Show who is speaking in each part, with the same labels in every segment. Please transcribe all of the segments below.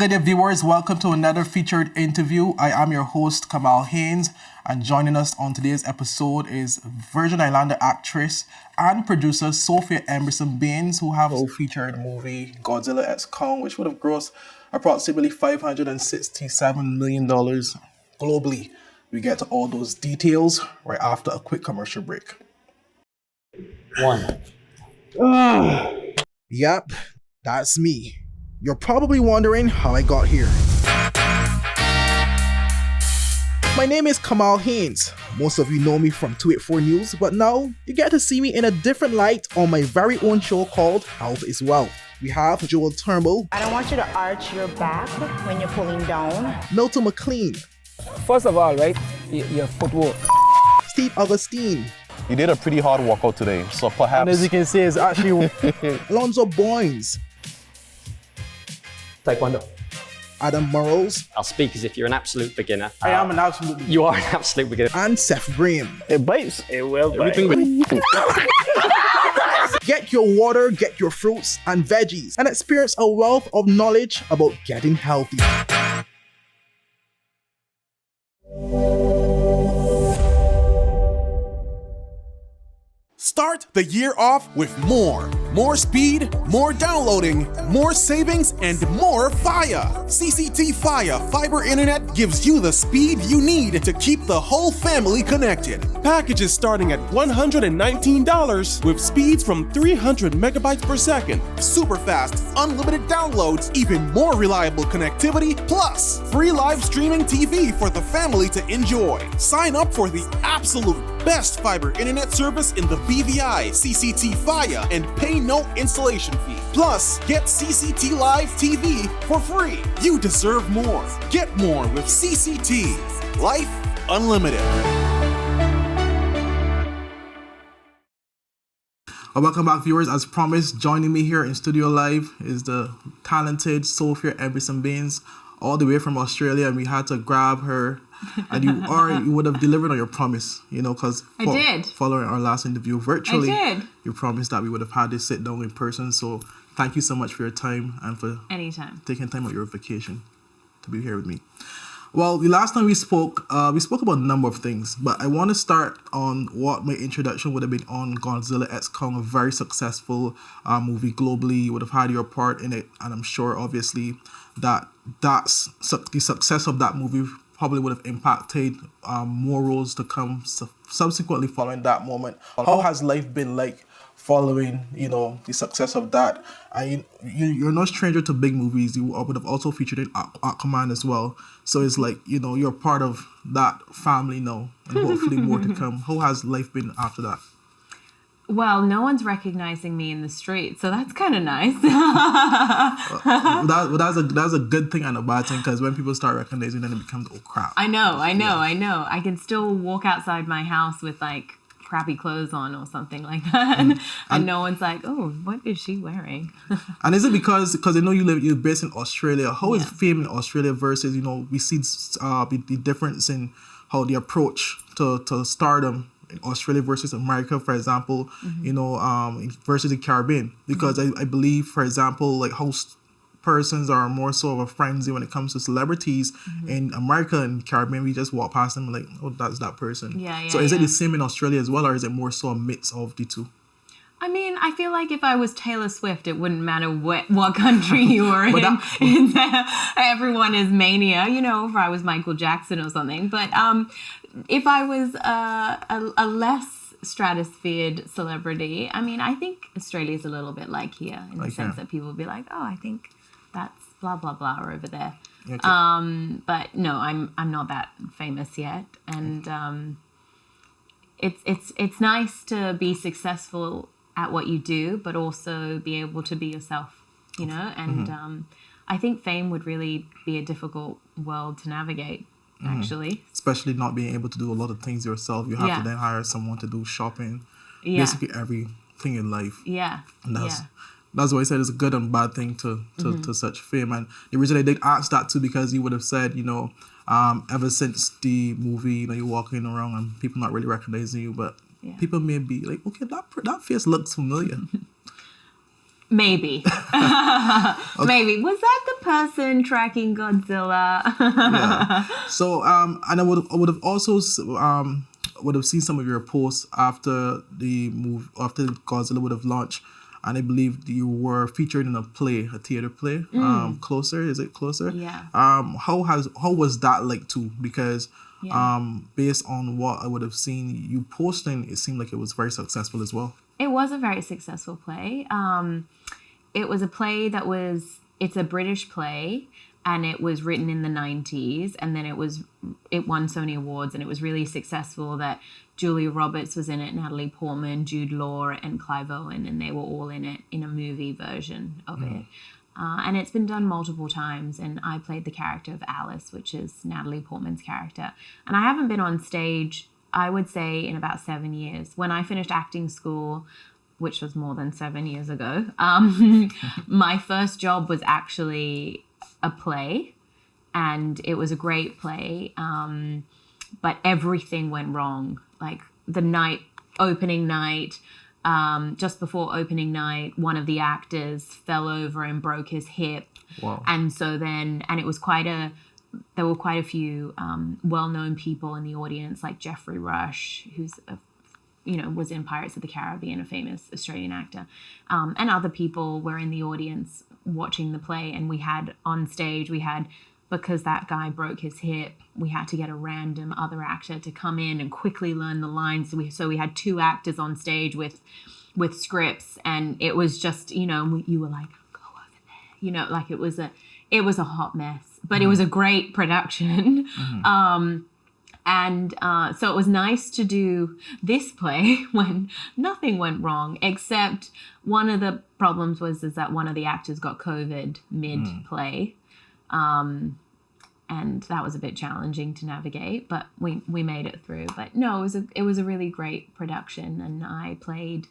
Speaker 1: good day, viewers? Welcome to another featured interview. I am your host, Kamal Haynes, and joining us on today's episode is Virgin Islander actress and producer Sophia Emberson-Bain, who have a featured movie, Godzilla X Kong, which would have grossed approximately $567 million globally. We get to all those details right after a quick commercial break. Yep, that's me. You're probably wondering how I got here. My name is Kamal Haynes. Most of you know me from 284 News, but now you get to see me in a different light on my very own show called Health is Wealth. We have Joel Turnbull.
Speaker 2: I don't want you to arch your back when you're pulling down.
Speaker 1: Milton McLean.
Speaker 3: First of all, right, your footwork.
Speaker 1: Steve Augustine.
Speaker 4: You did a pretty hard workout today, so perhaps...
Speaker 3: And as you can see, it's actually...
Speaker 1: Alonzo Boynes.
Speaker 3: Taekwondo.
Speaker 1: Adam Murrows.
Speaker 5: I'll speak as if you're an absolute beginner.
Speaker 3: I am an absolute beginner.
Speaker 5: You are an absolute beginner.
Speaker 1: And Seth Graham.
Speaker 3: It bites. It will bite.
Speaker 1: Get your water, get your fruits and veggies, and experience a wealth of knowledge about getting healthy.
Speaker 6: Start the year off with more. More speed, more downloading, more savings, and more fire. CCT Fire Fiber Internet gives you the speed you need to keep the whole family connected. Packages starting at $119 with speeds from 300 megabytes per second, super fast, unlimited downloads, even more reliable connectivity, plus free live streaming TV for the family to enjoy. Sign up for the absolute best fiber internet service in the BVI, CCT Fire, and pay no installation fee. Plus, get CCT Live TV for free. You deserve more. Get more with CCT. Life Unlimited.
Speaker 1: Welcome back, viewers. As promised, joining me here in Studio Live is the talented Sophia Emberson-Bain, all the way from Australia, and we had to grab her. And you would have delivered on your promise, because
Speaker 7: I did.
Speaker 1: Following our last interview virtually,
Speaker 7: I did.
Speaker 1: You promised that we would have had this sit down in person. So thank you so much for your time and for taking time out your vacation to be here with me. Well, the last time we spoke about a number of things, but I want to start on what my introduction would have been on Godzilla X Kong, a very successful movie globally. You would have had your part in it, and I'm sure, obviously, that's the success of that movie probably would have impacted more roles to come subsequently following that moment. How has life been like following, the success of that? And you're no stranger to big movies. You would have also featured in Aquaman as well. So it's like, you're part of that family now, and hopefully more to come. How has life been after that?
Speaker 7: Well, no one's recognizing me in the street, so that's kind of nice.
Speaker 1: That's a good thing and a bad thing, because when people start recognizing, then it becomes, oh crap.
Speaker 7: I know. I can still walk outside my house with like crappy clothes on or something like that, and no one's like, oh, what is she wearing? And
Speaker 1: is it because I know you're based in Australia? How is fame in Australia versus, we see the difference in how the approach to stardom in Australia versus America, for example, versus the Caribbean, because I believe, for example, like host persons are more so of a frenzy when it comes to celebrities. In America and Caribbean, we just walk past them and like, oh, that's that person. So is it the same in Australia as well, or is it more so a mix of the two?
Speaker 7: I mean, I feel like if I was Taylor Swift, it wouldn't matter what country you were in. Everyone is mania, if I was Michael Jackson or something. But if I was a less stratosphered celebrity, I mean, I think Australia's a little bit like here in the sense that people will be like, oh, I think that's blah, blah, blah over there. Okay. But no, I'm not that famous yet. And it's nice to be successful at what you do, but also be able to be yourself, and I think fame would really be a difficult world to navigate, actually. Especially
Speaker 1: not being able to do a lot of things yourself. You have to then hire someone to do shopping, basically everything in life. And that's why I said it's a good and bad thing to such fame. And the reason I did ask that too, because you would have said, ever since the movie, you're walking around and people not really recognizing you, but people may be like, okay, that face looks familiar.
Speaker 7: Maybe. Maybe. Was that the person tracking Godzilla?
Speaker 1: Yeah. So, and I would have also would have seen some of your posts after the move, after Godzilla would have launched, and I believe you were featured in a theater play. Closer, is it Closer?
Speaker 7: Yeah.
Speaker 1: How was that like too? Because based on what I would have seen you posting, it seemed like it was very successful as well.
Speaker 7: It was a very successful play. It was a play it's a British play, and it was written in the 90s, and then it won Sony Awards, and it was really successful. That Julia Roberts was in it, Natalie Portman, Jude Law, and Clive Owen, and they were all in it in a movie version of it. And it's been done multiple times, and I played the character of Alice, which is Natalie Portman's character. And I haven't been on stage, I would say, in about 7 years. When I finished acting school, which was more than 7 years ago, my first job was actually a play, and it was a great play, but everything went wrong. Like the opening night, just before opening night, one of the actors fell over and broke his hip.
Speaker 1: Wow.
Speaker 7: And so then, and it was there were quite a few well-known people in the audience, like Jeffrey Rush, who's was in Pirates of the Caribbean, a famous Australian actor, and other people were in the audience watching the play. And we had on stage, because that guy broke his hip, we had to get a random other actor to come in and quickly learn the lines. So we had 2 actors on stage with scripts, and it was just, you were like, go over there, like it was a hot mess, but it was a great production. So it was nice to do this play when nothing went wrong, except one of the problems is that one of the actors got COVID mid-play. And that was a bit challenging to navigate, but we made it through. But no, it was a really great production, and I played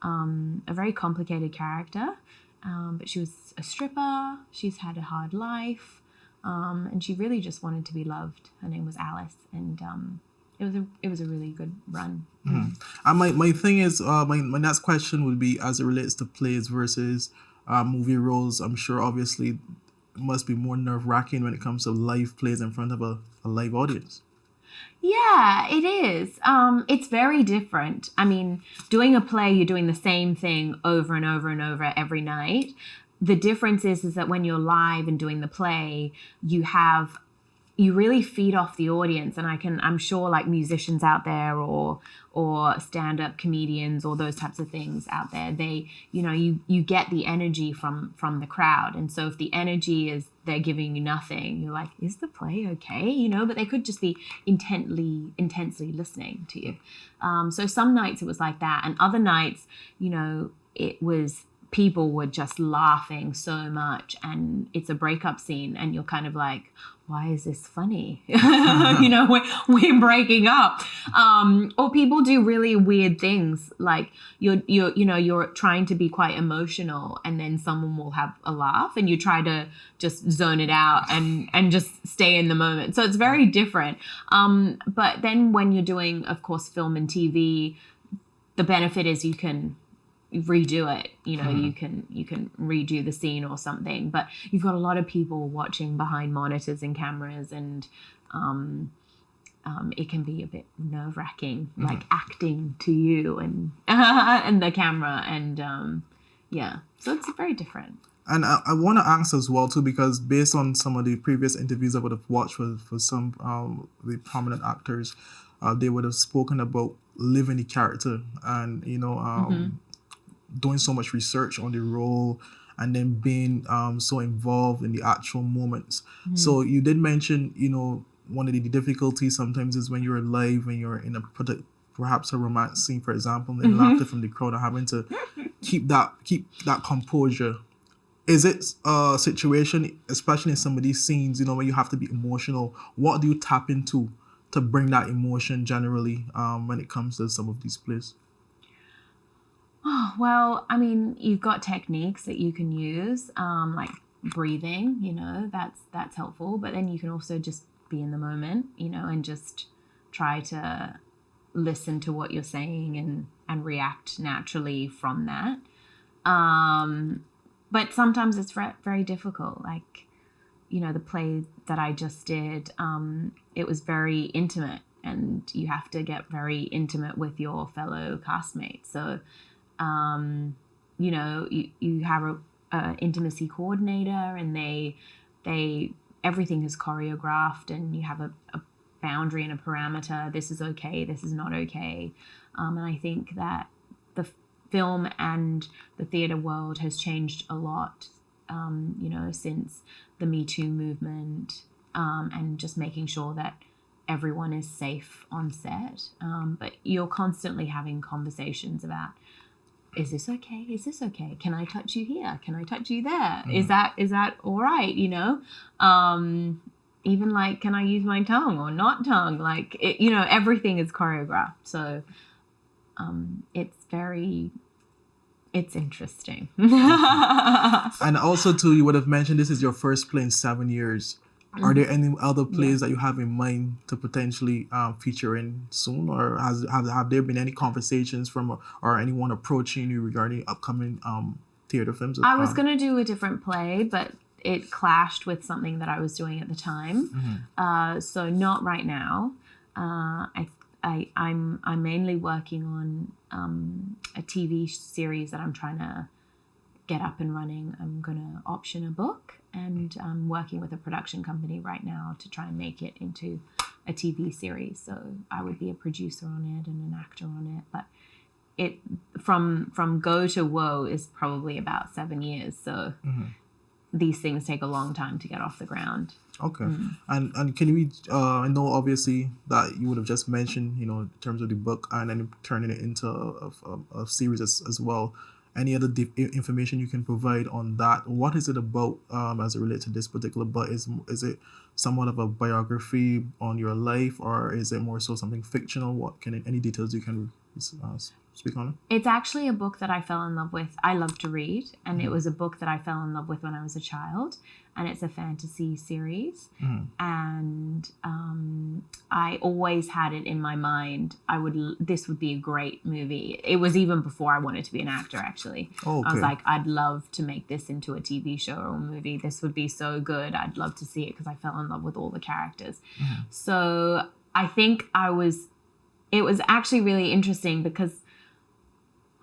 Speaker 7: a very complicated character, but she was a stripper. She's had a hard life. And she really just wanted to be loved. Her name was Alice, and it was a really good run.
Speaker 1: And my thing is, my next question would be, as it relates to plays versus movie roles. I'm sure obviously it must be more nerve-wracking when it comes to live plays in front of a live audience.
Speaker 7: Yeah, it is. It's very different. I mean, doing a play, you're doing the same thing over and over and over every night. The difference is that when you're live and doing the play, you really feed off the audience. And I'm sure like musicians out there or stand-up comedians or those types of things out there, they, you get the energy from the crowd. And so if the energy is they're giving you nothing, you're like, is the play okay? But they could just be intensely listening to you. So some nights it was like that. And other nights, it was, people were just laughing so much, and it's a breakup scene, and you're kind of like, why is this funny? We're breaking up. Or people do really weird things, like you're trying to be quite emotional, and then someone will have a laugh, and you try to just zone it out and just stay in the moment. So it's very different. But then when you're doing, of course, film and TV, the benefit is you can redo it, you can redo the scene or something, but you've got a lot of people watching behind monitors and cameras, and it can be a bit nerve-wracking, like acting to you and the camera, and so it's very different.
Speaker 1: And I want to ask as well too, because based on some of the previous interviews I would have watched for some the prominent actors, they would have spoken about living the character, and doing so much research on the role, and then being so involved in the actual moments. So you did mention, one of the difficulties sometimes is when you're live, when you're in perhaps a romance scene, for example, and laughter from the crowd, and having to keep that composure. Is it a situation, especially in some of these scenes, when you have to be emotional? What do you tap into to bring that emotion generally when it comes to some of these plays?
Speaker 7: Oh, well, I mean, you've got techniques that you can use, like breathing, that's helpful. But then you can also just be in the moment, and just try to listen to what you're saying and react naturally from that. But sometimes it's very difficult. Like, the play that I just did, it was very intimate, and you have to get very intimate with your fellow castmates. So, you have a intimacy coordinator, and they everything is choreographed, and you have a boundary and a parameter. This is okay, this is not okay. And I think that the film and the theatre world has changed a lot, since the Me Too movement, and just making sure that everyone is safe on set. But you're constantly having conversations about, is this okay? Is this okay? Can I touch you here? Can I touch you there? Is that all right? Even like, can I use my tongue or not tongue? Like, everything is choreographed. So it's interesting.
Speaker 1: And also too, you would have mentioned this is your first play in 7 years. Are there any other plays that you have in mind to potentially feature in soon, or have there been any conversations or anyone approaching you regarding upcoming theater films?
Speaker 7: I was going to do a different play, but it clashed with something that I was doing at the time. So not right now. I'm mainly working on a TV series that I'm trying to get up and running. I'm going to option a book, and I'm working with a production company right now to try and make it into a TV series. So I would be a producer on it and an actor on it. But it from go to woe is probably about 7 years. So these things take a long time to get off the ground.
Speaker 1: Okay. And can we, I know obviously that you would have just mentioned, in terms of the book and then turning it into a series as well. Any other information you can provide on that? What is it about as it relates to this particular book? Is it somewhat of a biography on your life, or is it more so something fictional? Any details you can speak on it?
Speaker 7: It's actually a book that I fell in love with. I love to read, and it was a book that I fell in love with when I was a child, and it's a fantasy series. And I always had it in my mind. This would be a great movie. It was even before I wanted to be an actor, actually.
Speaker 1: Oh, okay.
Speaker 7: I was like, I'd love to make this into a TV show or a movie. This would be so good. I'd love to see it, because I fell in love with all the characters. So I think it was actually really interesting, because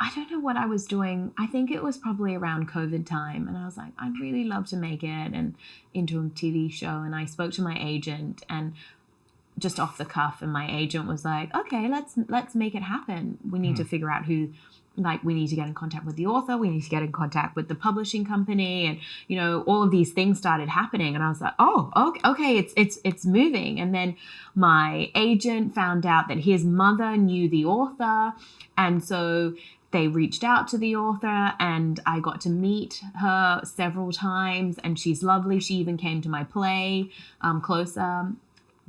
Speaker 7: I don't know what I was doing. I think it was probably around COVID time, and I was like, I'd really love to make it and into a TV show. And I spoke to my agent, and just off the cuff, and my agent was like, okay, let's make it happen. We need to figure out who, we need to get in contact with the author, we need to get in contact with the publishing company, and all of these things started happening. And I was like, oh, okay, it's moving. And then my agent found out that his mother knew the author, and so they reached out to the author, and I got to meet her several times, and she's lovely. She even came to my play, Closer.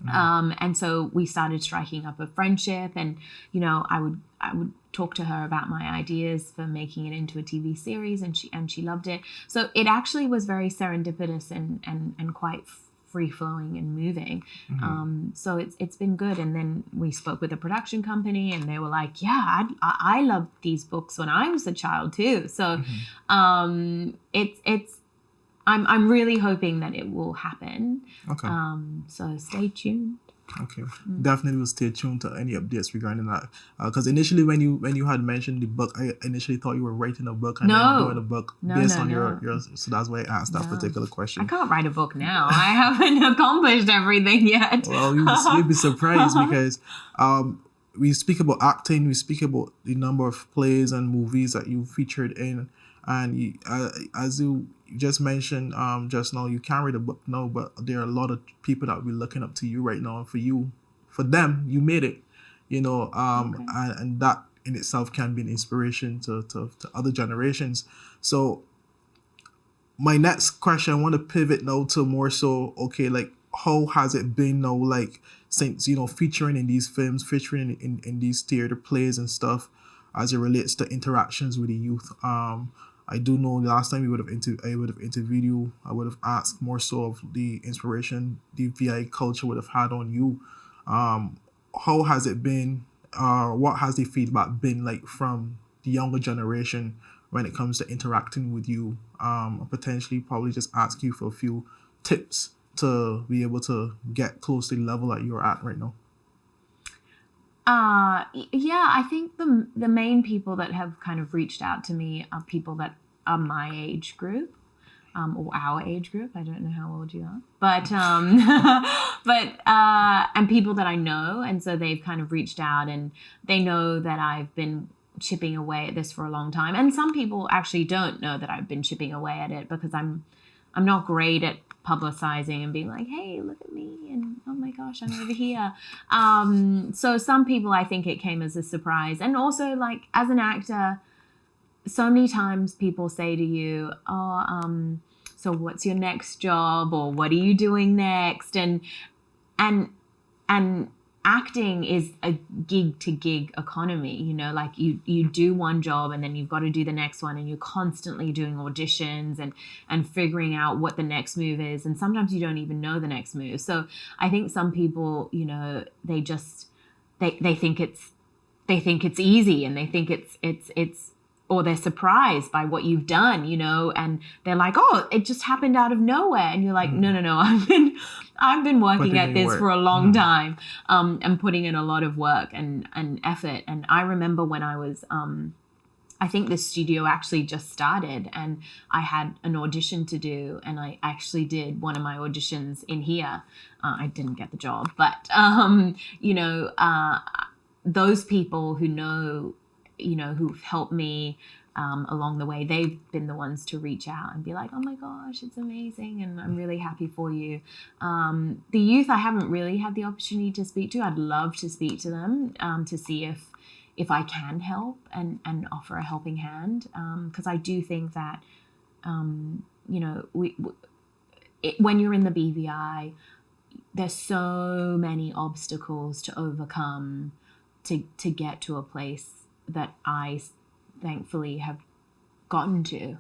Speaker 7: And so we started striking up a friendship, and I would talk to her about my ideas for making it into a TV series, and she loved it. So it actually was very serendipitous and quite free flowing and moving. So it's been good. And then we spoke with a production company, and they were like, yeah, I loved these books when I was a child too. So I'm really hoping that it will happen.
Speaker 1: Okay.
Speaker 7: So stay tuned.
Speaker 1: Okay, definitely will stay tuned to any updates regarding that. Because initially, when you had mentioned the book, I initially thought you were writing a book and then doing a book based on your. So that's why I asked that particular question.
Speaker 7: I can't write a book now. I haven't accomplished everything yet.
Speaker 1: Well, you'd be surprised, because we speak about acting, we speak about the number of plays and movies that you featured in, and as you just mentioned just now, you can't read a book now, but there are a lot of people that will be looking up to you right now, and for them, you made it, and that in itself can be an inspiration to other generations. So my next question, I want to pivot now to more so, okay, like, how has it been now, like, since, featuring in these films, featuring in these theater plays and stuff, as it relates to interactions with the youth? I do know the last time I would have interviewed you, I would have asked more so of the inspiration the VI culture would have had on you. How has it been? What has the feedback been like from the younger generation when it comes to interacting with you, potentially probably just ask you for a few tips to be able to get close to the level that you're at right now?
Speaker 7: Yeah, I think the main people that have kind of reached out to me are people that are my age group, or our age group. I don't know how old you are, but and people that I know, and so they've kind of reached out and they know that I've been chipping away at this for a long time. And some people actually don't know that I've been chipping away at it because I'm not great at publicizing and being like, hey, look at me, and oh my gosh, I'm over here. So some people, I think it came as a surprise. And also, like, as an actor, so many times people say to you, so what's your next job, or what are you doing next? And acting is a gig to gig economy, you know, like you do one job and then you've got to do the next one, and you're constantly doing auditions and figuring out what the next move is. And sometimes you don't even know the next move. So I think some people, you know, they think it's easy, and they think it's or they're surprised by what you've done, you know, and they're like, oh, it just happened out of nowhere. And you're like, no, I've been working at this for a long time, and putting in a lot of work and effort. And I remember when I was, I think the studio actually just started, and I had an audition to do, and I actually did one of my auditions in here. I didn't get the job, but, you know, those people who know, you know, who've helped me along the way, they've been the ones to reach out and be like, oh my gosh, it's amazing, and I'm really happy for you. The youth, I haven't really had the opportunity to speak to. I'd love to speak to them to see if I can help and offer a helping hand, because I do think that, you know, when you're in the BVI, there's so many obstacles to overcome to get to a place that I thankfully have gotten to.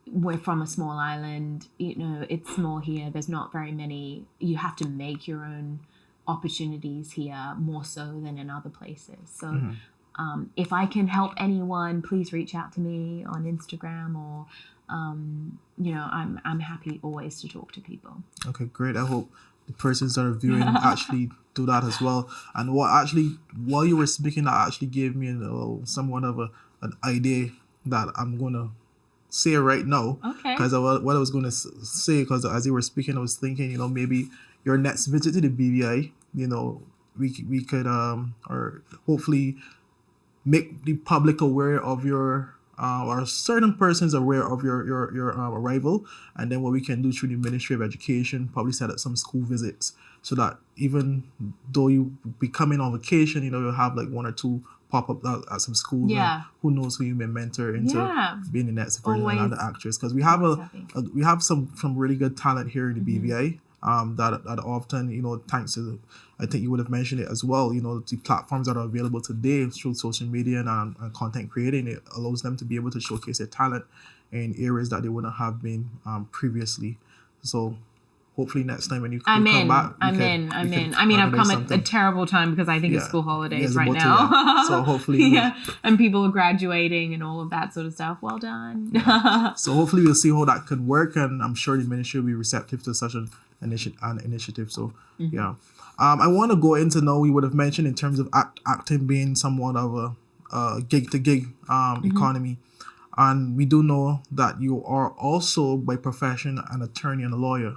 Speaker 7: We're from a small island, you know, it's small here. There's not very many. You have to make your own opportunities here more so than in other places. So if I can help anyone, please reach out to me on Instagram, or you know, I'm happy always to talk to people. Okay, great. I hope the persons that are viewing actually do that as well. And while you were speaking, that actually gave me somewhat of an idea that I'm going to say right now. Okay. Because what I was going to say, because as you were speaking, I was thinking, you know, maybe your next visit to the BVI, you know, we could or hopefully make the public aware of your or certain persons aware of your arrival, and then what we can do through the Ministry of Education, probably set up some school visits, so that even though you be coming on vacation, you know, you'll have like one or two pop up at some schools. Yeah. Who knows who you may mentor into being the next version of another actress, because we have some really good talent here in the BVI. That often, you know, thanks to, I think you would have mentioned it as well, you know, the platforms that are available today through social media and content creating, it allows them to be able to showcase their talent in areas that they wouldn't have been previously. So hopefully next time when you come back, I'm in. I mean, I've come at a terrible time because I think it's school holidays right now. So hopefully, and people are graduating and all of that sort of stuff. Well done. So hopefully we'll see how that could work, and I'm sure the ministry will be receptive to such an initiative. So I want to go into now. We would have mentioned in terms of acting being somewhat of a gig to gig economy. And we do know that you are also by profession an attorney and a lawyer.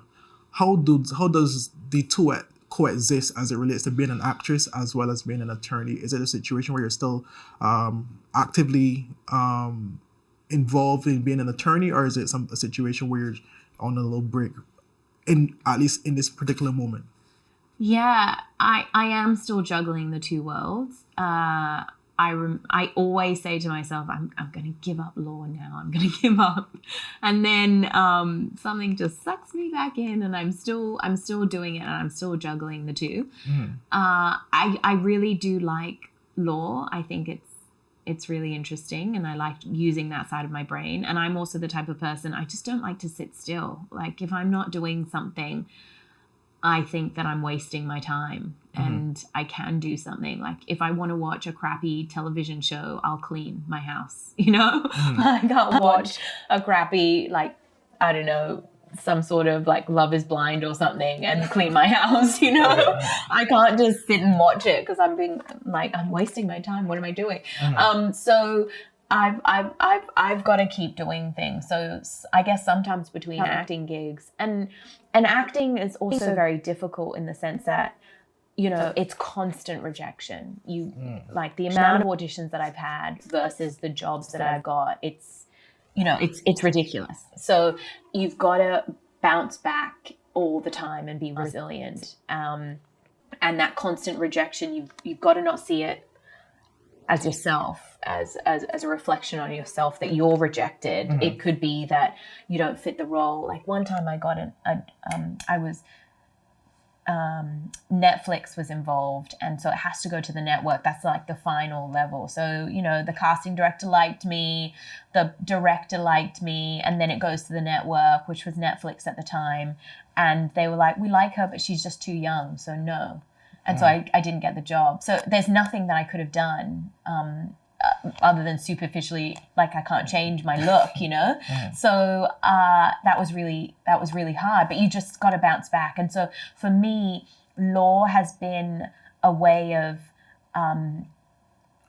Speaker 7: How does the two coexist as it relates to being an actress as well as being an attorney? Is it a situation where you're still actively involved in being an attorney, or is it a situation where you're on a little break, at least in this particular moment? Yeah, I am still juggling the two worlds. I always say to myself, I'm going to give up law now. I'm going to give up. And then something just sucks me back in, and I'm still doing it, and I'm still juggling the two. I really do like law. I think it's really interesting, and I like using that side of my brain. And I'm also the type of person, I just don't like to sit still. Like if I'm not doing something, I think that I'm wasting my time and I can do something. Like if I want to watch a crappy television show, I'll clean my house, you know? I can't watch a crappy, like, I don't know, some sort of like Love is Blind or something and clean my house, you know? I can't just sit and watch it because I'm wasting my time. What am I doing? So I've got to keep doing things. So I guess sometimes between acting gigs and acting is also very difficult in the sense that, you know, it's constant rejection. Like the amount of auditions that I've had versus the jobs that I've got, it's ridiculous. So you've got to bounce back all the time and be resilient. And that constant rejection, you've got to not see it as yourself, as a reflection on yourself that you're rejected. It could be that you don't fit the role. Like one time I got Netflix was involved, and so it has to go to the network. That's like the final level. So, you know, the casting director liked me, the director liked me, and then it goes to the network, which was Netflix at the time. And they were like, we like her, but she's just too young, so no. And so I didn't get the job. So there's nothing that I could have done other than superficially, like I can't change my look, you know? So that was really hard, but you just got to bounce back. And so for me, law has been a way of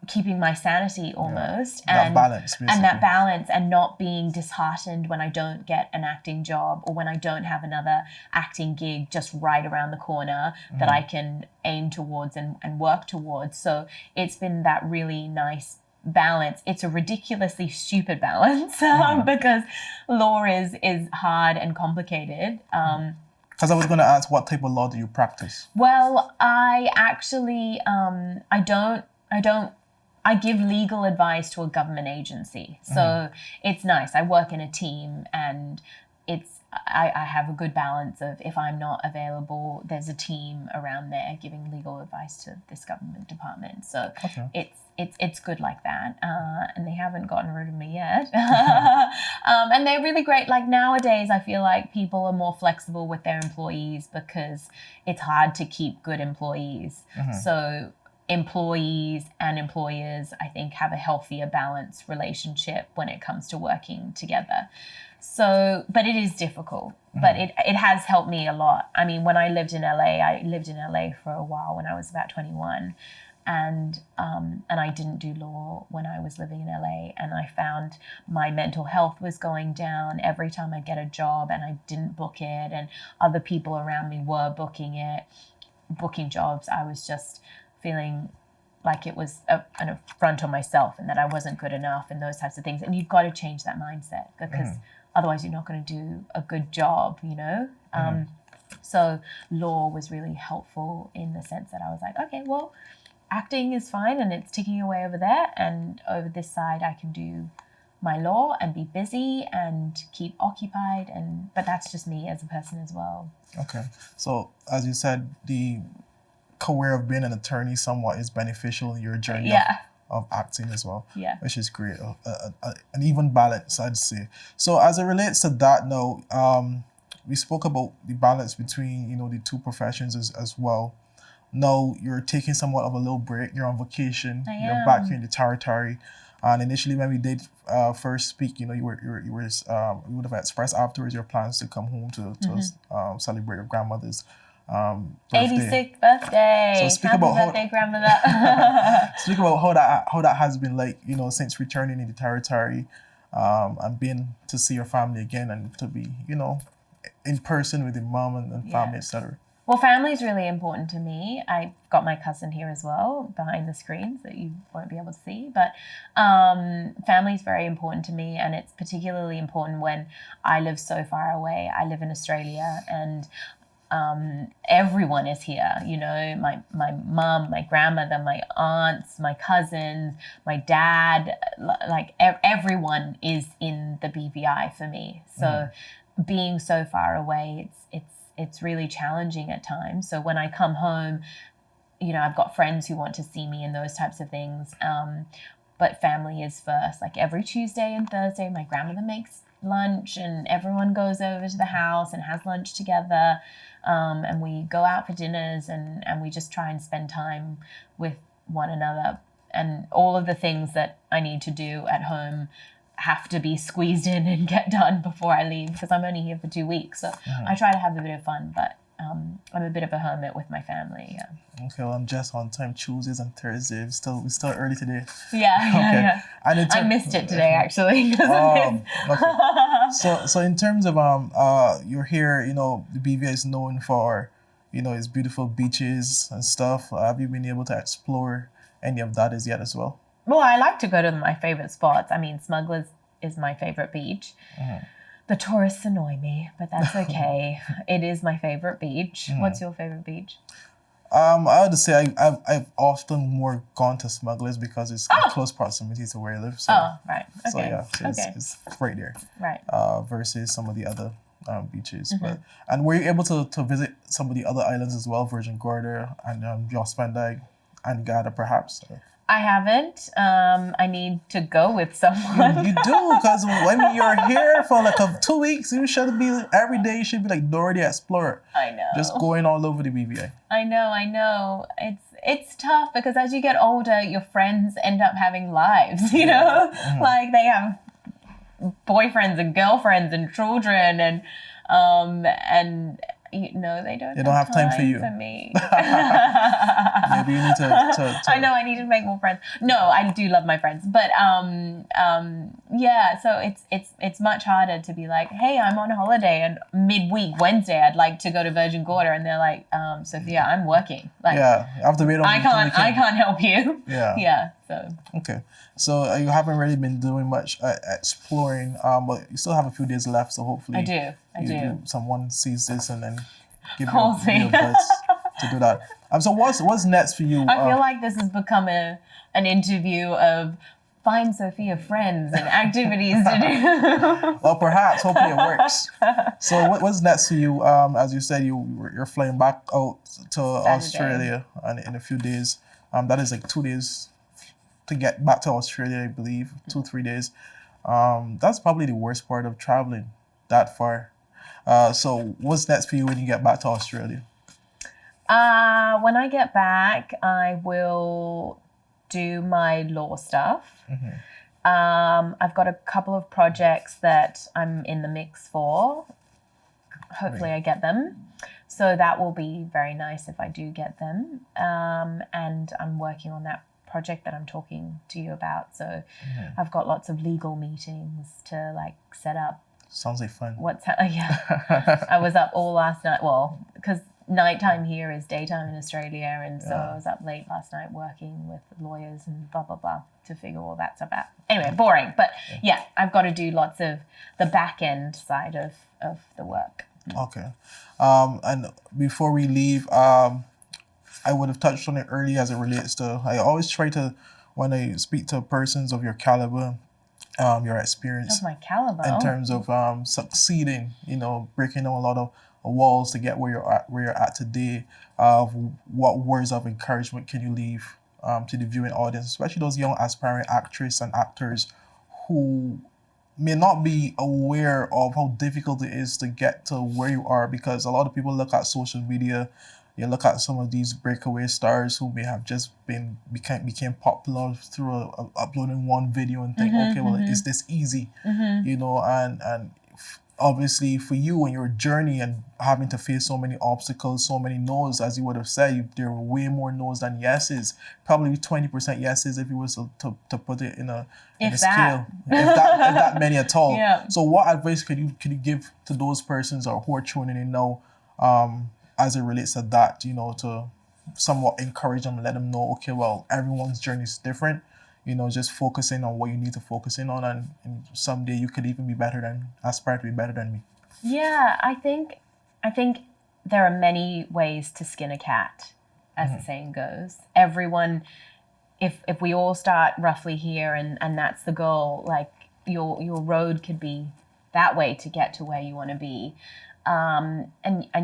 Speaker 7: keeping my sanity almost.
Speaker 1: That balance, basically.
Speaker 7: And that balance, and not being disheartened when I don't get an acting job or when I don't have another acting gig just right around the corner that I can aim towards and work towards. So it's been that really nice balance. It's a ridiculously stupid balance because law is hard and complicated.
Speaker 1: Because I was going to ask, what type of law do you practice?
Speaker 7: Well, I actually, I give legal advice to a government agency. So it's nice. I work in a team, and I have a good balance of, if I'm not available, there's a team around there giving legal advice to this government department. So it's good like that. And they haven't gotten rid of me yet. And they're really great. Like nowadays, I feel like people are more flexible with their employees because it's hard to keep good employees. So employees and employers, I think, have a healthier, balanced relationship when it comes to working together. So, but it is difficult, but it has helped me a lot. I mean, when I lived in LA for a while when I was about 21, and I didn't do law when I was living in LA, and I found my mental health was going down every time I get a job and I didn't book it, and other people around me were booking jobs. I was just feeling like it was an affront on myself and that I wasn't good enough and those types of things. And you've got to change that mindset because otherwise you're not going to do a good job, you know? So law was really helpful in the sense that I was like, okay, well, acting is fine and it's ticking away over there, and over this side I can do my law and be busy and keep occupied. But that's just me as a person as well.
Speaker 1: Okay. So as you said, the career of being an attorney somewhat is beneficial in your journey of acting as well, which is great. An even balance, I'd say. So as it relates to that now, we spoke about the balance between, you know, the two professions as well. Now you're taking somewhat of a little break. You're on vacation. You're back here in the territory. And initially, when we did first speak, you know, you would have expressed afterwards your plans to come home to celebrate your grandmother's birthday.
Speaker 7: 86th birthday.
Speaker 1: So speak
Speaker 7: Happy
Speaker 1: about
Speaker 7: birthday, grandmother.
Speaker 1: speak about how that has been like, you know, since returning in the territory, and being to see your family again and to be, you know, in person with your mom and family, etc.
Speaker 7: Well, family is really important to me. I've got my cousin here as well behind the screens that you won't be able to see. But family is very important to me, and it's particularly important when I live so far away. I live in Australia, and everyone is here, you know, my mum, my grandmother, my aunts, my cousins, my dad, like everyone is in the BVI for me. So being so far away, it's really challenging at times. So when I come home, you know, I've got friends who want to see me and those types of things. But family is first. Like every Tuesday and Thursday, my grandmother makes lunch, and everyone goes over to the house and has lunch together. And we go out for dinners, and we just try and spend time with one another. And all of the things that I need to do at home have to be squeezed in and get done before I leave, because I'm only here for 2 weeks. So I try to have a bit of fun, but I'm a bit of a hermit with my family. Yeah.
Speaker 1: Okay, well, I'm just on time Tuesdays and Thursdays. We're still early today.
Speaker 7: Yeah.
Speaker 1: And
Speaker 7: I missed it today, actually.
Speaker 1: Okay. So in terms of you're here, the BVI is known for, its beautiful beaches and stuff. Have you been able to explore any of that as yet as well?
Speaker 7: Well, I like to go to my favorite spots. I mean, Smugglers is my favorite beach. The tourists annoy me, but that's okay. It is my favorite beach. What's your favorite beach?
Speaker 1: I would say I've often more gone to Smugglers because it's in close proximity to where I live. So,
Speaker 7: right. Okay.
Speaker 1: So yeah, it's right there.
Speaker 7: Right.
Speaker 1: Versus some of the other beaches. And were you able to visit some of the other islands as well, Virgin Gorda and Jos Van Dyke and Garda perhaps?
Speaker 7: I haven't. I need to go with someone.
Speaker 1: You do, because when you're here for like 2 weeks, you should be every day. You should be like Dora the Explorer.
Speaker 7: I know.
Speaker 1: Just going all over the BVI.
Speaker 7: I know. It's tough because as you get older, your friends end up having lives. Like they have boyfriends and girlfriends and children, and they don't have time for you. For me.
Speaker 1: Maybe you need to
Speaker 7: I know I need to make more friends. No, I do love my friends, but so it's much harder to be like, hey, I'm on holiday and midweek Wednesday I'd like to go to Virgin Gorda, and they're like, Sophia, I'm working. Like,
Speaker 1: I have to wait on.
Speaker 7: I can't help you.
Speaker 1: Yeah.
Speaker 7: So.
Speaker 1: Okay. So you haven't really been doing much exploring, but you still have a few days left. So hopefully,
Speaker 7: I do.
Speaker 1: Someone sees this and then give you a buzz to do that. So what's next for you?
Speaker 7: I feel like this has become an interview of find Sophia friends and activities to do.
Speaker 1: Well, perhaps. Hopefully it works. So what's next for you? As you said, you're flying back out to Australia in a few days. That is like 2 days to get back to Australia, I believe. 2-3 days. That's probably the worst part of traveling that far. So what's next for you when you get back to Australia?
Speaker 7: When I get back, I will do my law stuff. I've got a couple of projects that I'm in the mix for. Hopefully I get them. So that will be very nice if I do get them. And I'm working on that project that I'm talking to you about. So I've got lots of legal meetings to like set up.
Speaker 1: Sounds like fun.
Speaker 7: I was up all last night. Well, because nighttime here is daytime in Australia, and so I was up late last night working with lawyers and blah blah blah to figure all that stuff out. Anyway, boring, but I've got to do lots of the back end side of the work.
Speaker 1: Okay, and before we leave, I would have touched on it earlier as it relates to. I always try to, when I speak to persons of your caliber, your experience
Speaker 7: of my caliber
Speaker 1: in terms of succeeding, breaking down a lot of walls to get where you're at today. What words of encouragement can you leave to the viewing audience, especially those young aspiring actresses and actors who may not be aware of how difficult it is to get to where you are? Because a lot of people look at social media. You look at some of these breakaway stars who may have just became popular through uploading one video and think, is this easy? And obviously for you and your journey and having to face so many obstacles, so many no's, as you would have said, there were way more no's than yeses. Probably 20% yeses if you was to put it in a scale. If that many at all. Yeah. So what advice could you give to those persons or who are tuning in now, as it relates to that, to somewhat encourage them and let them know, everyone's journey is different, just focusing on what you need to focus in on, and someday you could even aspire to be better than me.
Speaker 7: Yeah, I think there are many ways to skin a cat, as the saying goes. Everyone, if we all start roughly here and that's the goal, like your road could be that way to get to where you want to be. And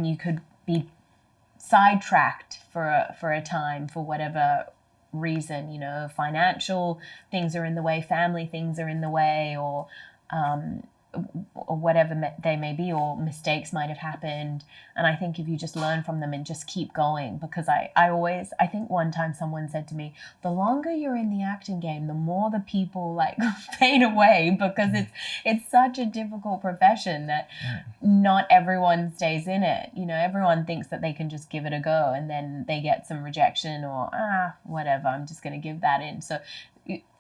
Speaker 7: you could be sidetracked for a time for whatever reason, financial things are in the way, family things are in the way, or or whatever they may be, or mistakes might have happened. And I think if you just learn from them and just keep going, because I think one time someone said to me, the longer you're in the acting game, the more the people like fade away, because it's such a difficult profession that not everyone stays in it. You know, everyone thinks that they can just give it a go, and then they get some rejection or whatever, I'm just going to give that in. So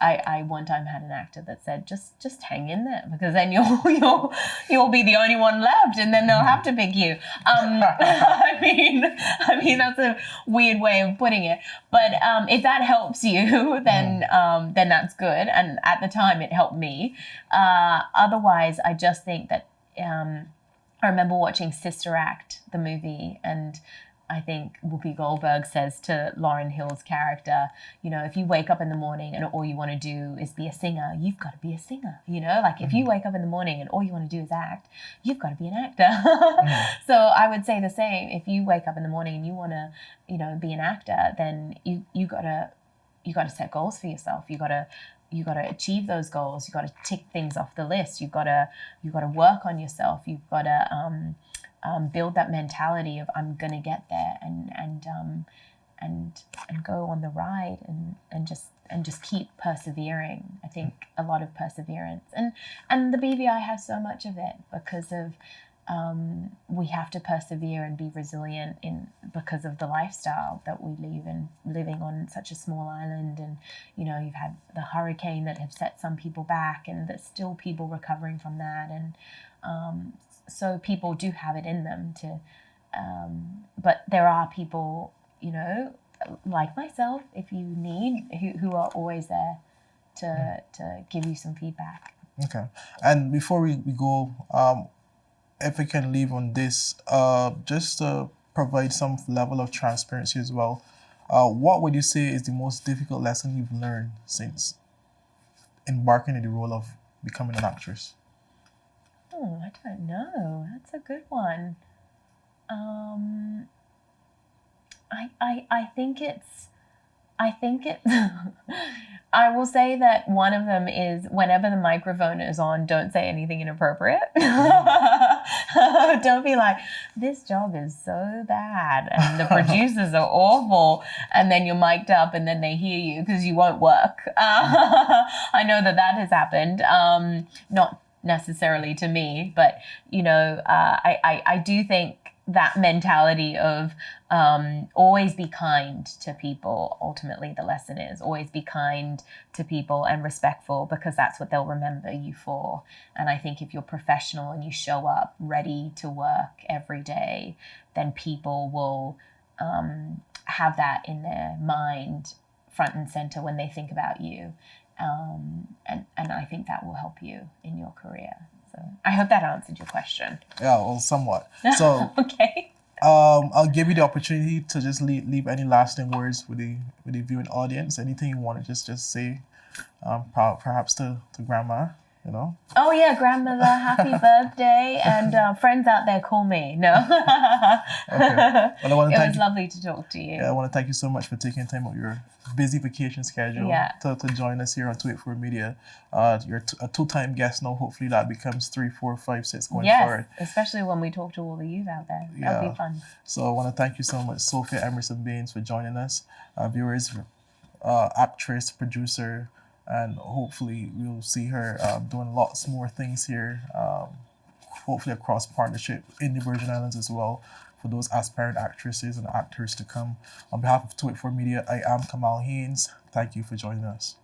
Speaker 7: I one time had an actor that said, just hang in there, because then you'll be the only one left, and then they'll have to pick you. I mean that's a weird way of putting it, but if that helps you, then that's good. And at the time, it helped me. Otherwise, I just think that I remember watching Sister Act, the movie, and I think Whoopi Goldberg says to Lauryn Hill's character, you know, if you wake up in the morning and all you want to do is be a singer, you've got to be a singer. You know, like if you wake up in the morning and all you want to do is act, you've got to be an actor. So I would say the same. If you wake up in the morning and you want to, you know, be an actor, then you got to set goals for yourself. You got to achieve those goals. You got to tick things off the list. You got to work on yourself. You've got to build that mentality of I'm gonna get there, and go on the ride, and just keep persevering. I think a lot of perseverance, and the BVI has so much of it because of we have to persevere and be resilient because of the lifestyle that we live in, living on such a small island. And you know, you've had the hurricane that have set some people back, and there's still people recovering from that, and so people do have it in them to, but there are people, you know, like myself, if you need, who are always there to give you some feedback.
Speaker 1: Okay. And before we go, if we can leave on this, just to provide some level of transparency as well, what would you say is the most difficult lesson you've learned since embarking in the role of becoming an actress?
Speaker 7: Oh, I don't know. That's a good one. I think it's I will say that one of them is whenever the microphone is on, don't say anything inappropriate. Don't be like, this job is so bad and the producers are awful, and then you're mic'd up and then they hear you because you won't work. I know that has happened. Not necessarily to me, but you know, I do think that mentality of always be kind to people. Ultimately, the lesson is always be kind to people and respectful, because that's what they'll remember you for. And I think if you're professional and you show up ready to work every day, then people will have that in their mind front and center when they think about you. And I think that will help you in your career. So I hope that answered your question.
Speaker 1: Yeah, well, somewhat. So
Speaker 7: okay.
Speaker 1: I'll give you the opportunity to just leave any lasting words with the viewing audience. Anything you want to just say, perhaps to Grandma, you know.
Speaker 7: Oh yeah, grandmother, happy birthday, and friends out there, call me. No.
Speaker 1: Okay. Well,
Speaker 7: it was lovely to talk to you.
Speaker 1: Yeah, I want to thank you so much for taking time out of your busy vacation schedule to join us here on 284 Media. You're a two-time guest now. Hopefully that becomes 3, 4, 5, 6 going forward.
Speaker 7: Especially when we talk to all the youth out there. That'll be fun.
Speaker 1: So I want to thank you so much, Sophia Emberson-Bain, for joining us. Viewers, actress, producer, and hopefully we'll see her doing lots more things here, hopefully across partnership in the Virgin Islands as well, for those aspiring actresses and actors to come. On behalf of 284 Media, I am Kamal Haynes. Thank you for joining us.